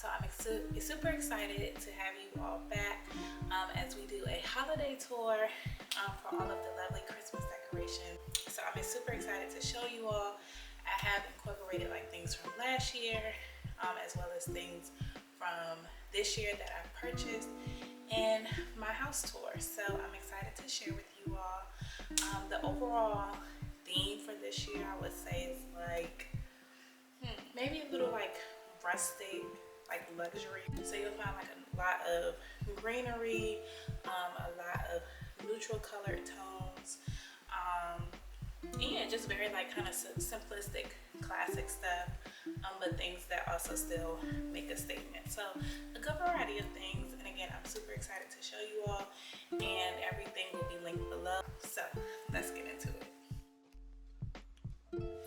So I'm super excited to have you all back as we do a holiday tour for all of the lovely Christmas decorations. So I'm super excited to show you all. I have incorporated like things from last year as well as things from this year that I've purchased in my house tour. So I'm excited to share with you all. The overall theme for this year, I would say, is like maybe a little like rustic, like luxury. So you'll find like a lot of greenery, a lot of neutral colored tones, and yeah, just very like kind of simplistic, classic stuff, but things that also still make a statement. So a good variety of things, and again, I'm super excited to show you all, and everything will be linked below. So let's get into it.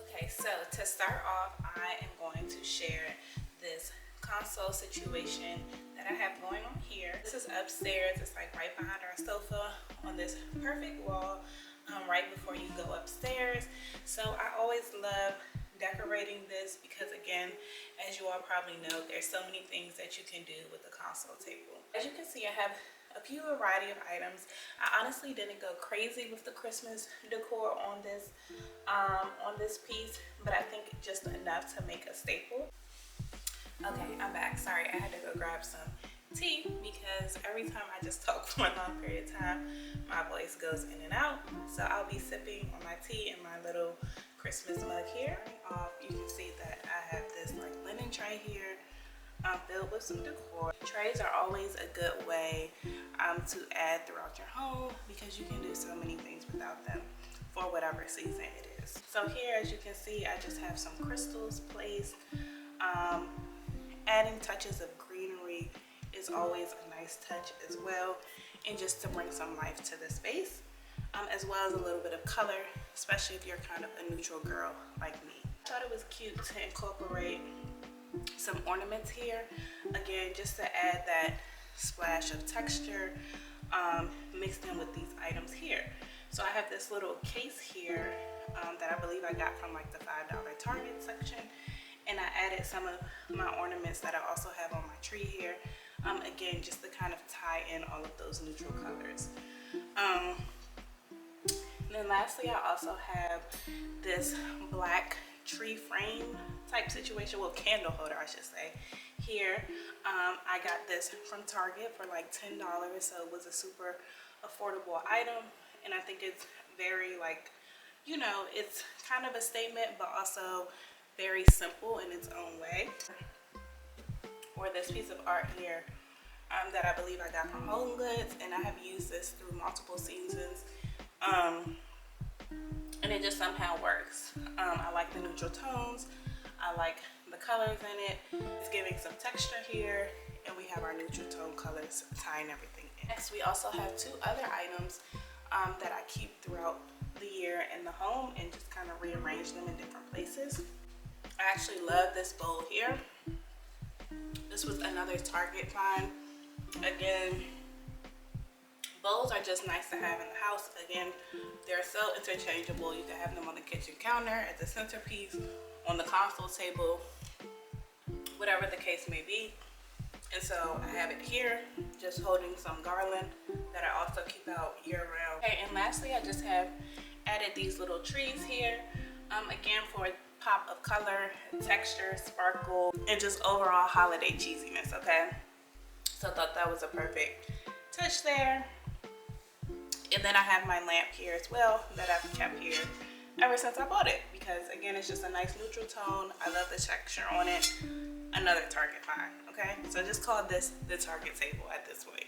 Okay, so to start off, I am going to share this console situation that I have going on here. This is upstairs. It's like right behind our sofa on this perfect wall right before you go upstairs. So I always love decorating this because, again, as you all probably know, there's so many things that you can do with the console table. As you can see, I have a few variety of items. I honestly didn't go crazy with the Christmas decor on this piece, but I think just enough to make a staple. Okay, I'm back. Sorry, I had to go grab some tea because every time I just talk for a long period of time, my voice goes in and out. So I'll be sipping on my tea in my little Christmas mug here. You can see that I have this like linen tray here filled with some decor. Trays are always a good way to add throughout your home because you can do so many things without them for whatever season it is. So here, as you can see, I just have some crystals placed. Adding touches of greenery is always a nice touch as well, and just to bring some life to the space, as well as a little bit of color, especially if you're kind of a neutral girl like me. I thought it was cute to incorporate some ornaments here, again, just to add that splash of texture mixed in with these items here. So I have this little case here that I believe I got from like the $5 Target section, and I added some of my ornaments that I also have on my tree here, again, just to kind of tie in all of those neutral colors. And then lastly, I also have this black tree frame type situation, well, candle holder I should say, here. I got this from Target for like $10, so it was a super affordable item, and I think it's very, like, you know, it's kind of a statement but also very simple in its own way. Or this piece of art here that I believe I got from Home Goods, and I have used this through multiple seasons, and it just somehow works. I like the neutral tones, I like the colors in it. It's giving some texture here, and we have our neutral tone colors tying everything in. Next, we also have two other items that I keep throughout the year in the home and just kind of rearrange them in different places. I actually love this bowl here. This was another Target find. Again, bowls are just nice to have in the house. Again, they're so interchangeable. You can have them on the kitchen counter, at the centerpiece, on the console table, whatever the case may be. And so I have it here, just holding some garland that I also keep out year round. Okay, and lastly, I just have added these little trees here, again, for a pop of color, texture, sparkle, and just overall holiday cheesiness, okay? So I thought that was a perfect touch there. And then I have my lamp here as well that I've kept here ever since I bought it because, again, it's just a nice neutral tone. I love the texture on it. Another Target find, okay? So just call this the Target table at this point.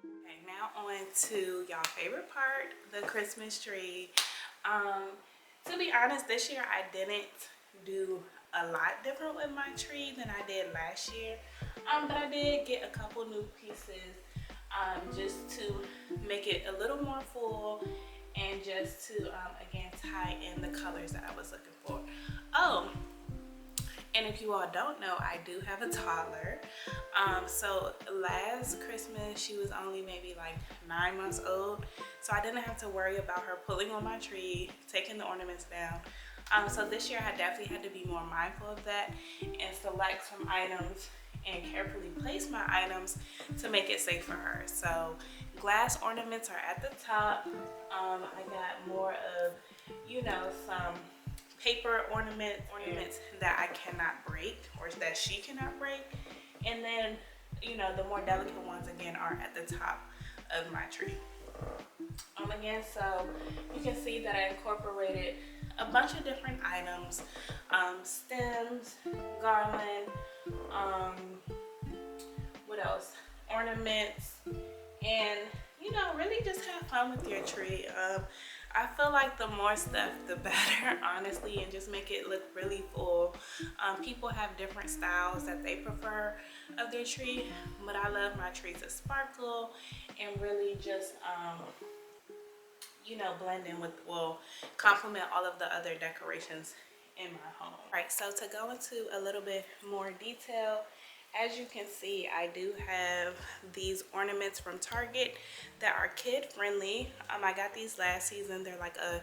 Okay, now on to y'all favorite part, the Christmas tree. To be honest, this year I didn't do a lot different with my tree than I did last year, but I did get a couple new pieces just to make it a little more full and just to again tie in the colors that I was looking for. Oh, and if you all don't know, I do have a toddler. So last Christmas she was only maybe like 9 months old, so I didn't have to worry about her pulling on my tree, taking the ornaments down, So this year I definitely had to be more mindful of that and select some items and carefully place my items to make it safe for her. So glass ornaments are at the top. I got more of, you know, some paper ornaments that I cannot break or that she cannot break. And then, you know, the more delicate ones again are at the top of my tree. Again, so you can see that I incorporated a bunch of different items, stems, garland, what else? Ornaments, and you know, really just have fun with your tree. I feel like the more stuff, the better, honestly, and just make it look really full. People have different styles that they prefer of their tree, but I love my tree to sparkle and really just, you know, blend in with, well, complement all of the other decorations in my home. All right, so to go into a little bit more detail, as you can see, I do have these ornaments from Target that are kid friendly. I got these last season. They're like a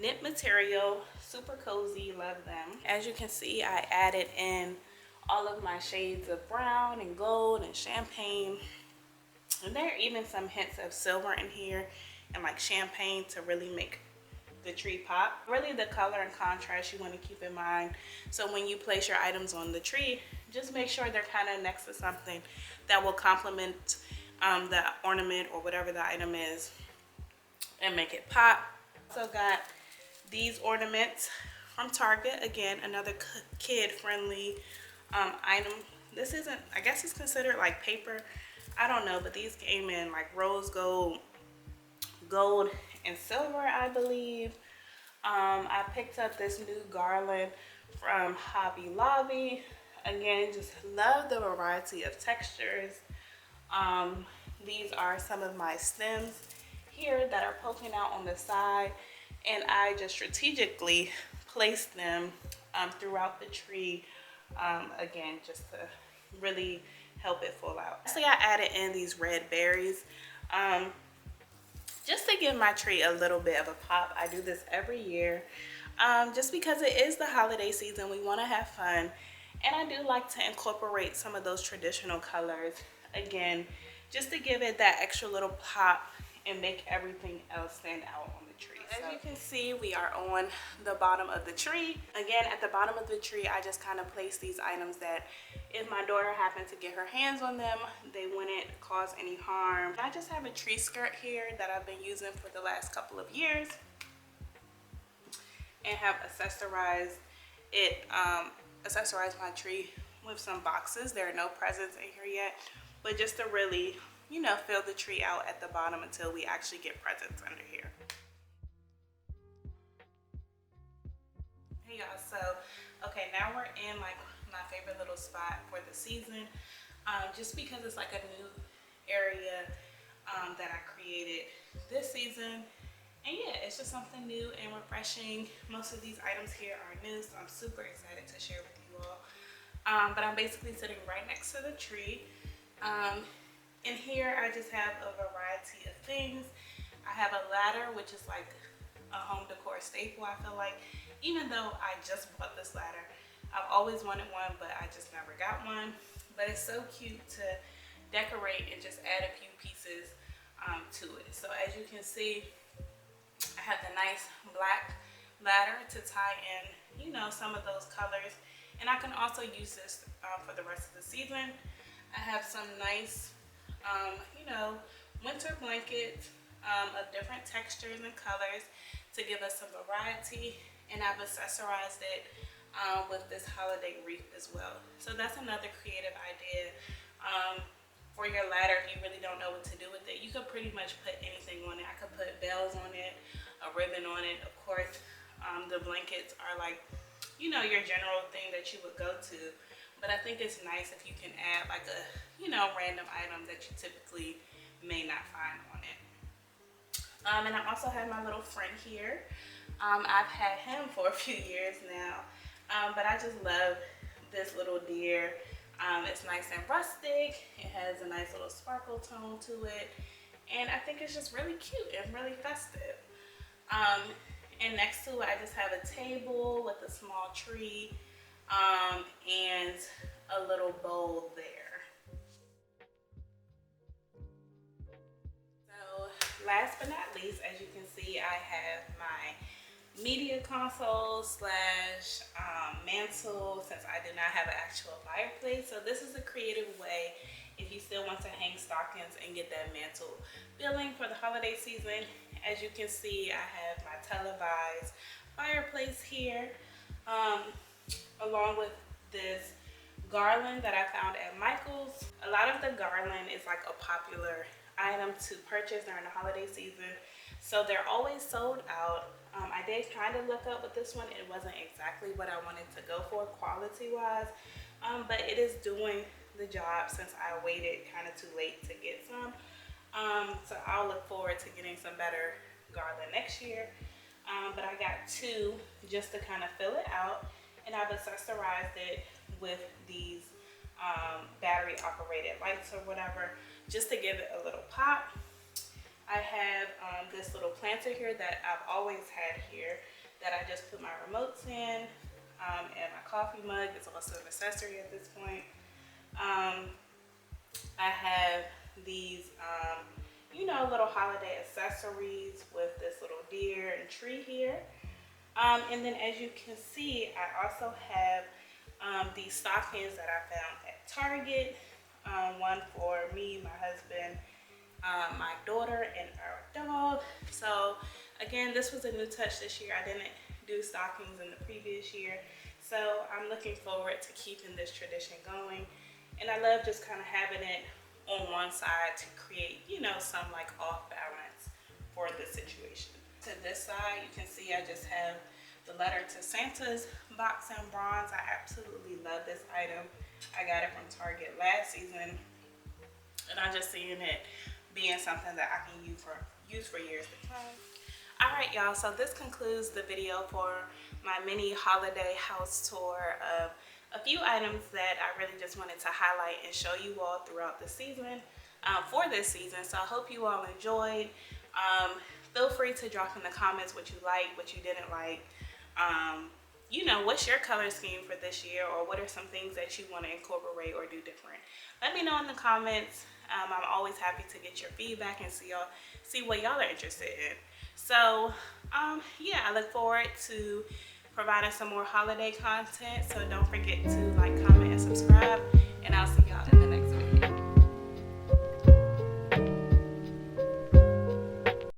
knit material, super cozy, love them. As you can see, I added in all of my shades of brown and gold and champagne. And there are even some hints of silver in here and like champagne to really make the tree pop. Really the color and contrast you want to keep in mind. So when you place your items on the tree, just make sure they're kind of next to something that will complement the ornament or whatever the item is and make it pop. Also got these ornaments from Target. Again, another kid friendly item. This isn't, I guess it's considered like paper. I don't know, but these came in like rose gold, gold and silver, I believe. I picked up this new garland from Hobby Lobby. Again, just love the variety of textures. These are some of my stems here that are poking out on the side, and I just strategically placed them throughout the tree, again, just to really help it full out. So I added in these red berries. Just to give my tree a little bit of a pop. I do this every year just because it is the holiday season. We want to have fun, and I do like to incorporate some of those traditional colors, again, just to give it that extra little pop and make everything else stand out on the tree. As you can see, we are on the bottom of the tree. Again, at the bottom of the tree, I just kind of place these items that if my daughter happened to get her hands on them, they wouldn't cause any harm. I just have a tree skirt here that I've been using for the last couple of years and have accessorized it, accessorized my tree with some boxes. There are no presents in here yet, but just to really, you know, fill the tree out at the bottom until we actually get presents under here. Hey y'all, so okay, now we're in like my favorite little spot for the season, just because it's like a new area that I created this season, and yeah, it's just something new and refreshing. Most of these items here are new, so I'm super excited to share with you all. But I'm basically sitting right next to the tree. In here I just have a variety of things. I have a ladder, which is like a home decor staple, I feel like. Even though I just bought this ladder, I've always wanted one, but I just never got one. But it's so cute to decorate and just add a few pieces to it. So as you can see, I have the nice black ladder to tie in, you know, some of those colors. And I can also use this for the rest of the season. I have some nice, you know, winter blankets of different textures and colors to give us some variety. And I've accessorized it with this holiday wreath as well. So that's another creative idea. For your ladder, if you really don't know what to do with it, you could pretty much put anything on it. I could put bells on it, a ribbon on it. Of course, the blankets are like, you know, your general thing that you would go to. But I think it's nice if you can add like a, you know, random item that you typically may not find on it. And I also have my little friend here. I've had him for a few years now, but I just love this little deer. It's nice and rustic. It has a nice little sparkle tone to it, and I think it's just really cute and really festive. And next to it, I just have a table with a small tree and a little bowl there. So last but not least, as you can see, I have my media console slash mantle, since I do not have an actual fireplace. So this is a creative way if you still want to hang stockings and get that mantle feeling for the holiday season. As you can see, I have my televised fireplace here, along with this garland that I found at Michael's. A lot of the garland is like a popular item to purchase during the holiday season, so they're always sold out. I did kind of look up with this one. It wasn't exactly what I wanted to go for quality wise, but it is doing the job since I waited kind of too late to get some. So I'll look forward to getting some better garland next year. But I got two just to kind of fill it out, and I've accessorized it with these battery operated lights or whatever, just to give it a little pop. I have this little planter here that I've always had here that I just put my remotes in, and my coffee mug is also an accessory at this point. I have these, you know, little holiday accessories with this little deer and tree here. And then as you can see, I also have these stockings that I found at Target. One for me, my husband, my daughter, and our dog. So again, this was a new touch this year. I didn't do stockings in the previous year, so I'm looking forward to keeping this tradition going. And I love just kind of having it on one side to create, you know, some like off balance for the situation. To this side, you can see I just have the letter to Santa's box in bronze. I absolutely love this item. I got it from Target last season, and I'm just seeing it being something that I can use for years to come. All right, y'all, so this concludes the video for my mini holiday house tour of a few items that I really just wanted to highlight and show you all throughout the season, for this season. So I hope you all enjoyed. Feel free to drop in the comments what you liked, what you didn't like. You know, what's your color scheme for this year, or what are some things that you want to incorporate or do different? Let me know in the comments. I'm always happy to get your feedback and see what y'all are interested in. So yeah, I look forward to providing some more holiday content. So don't forget to like, comment, and subscribe.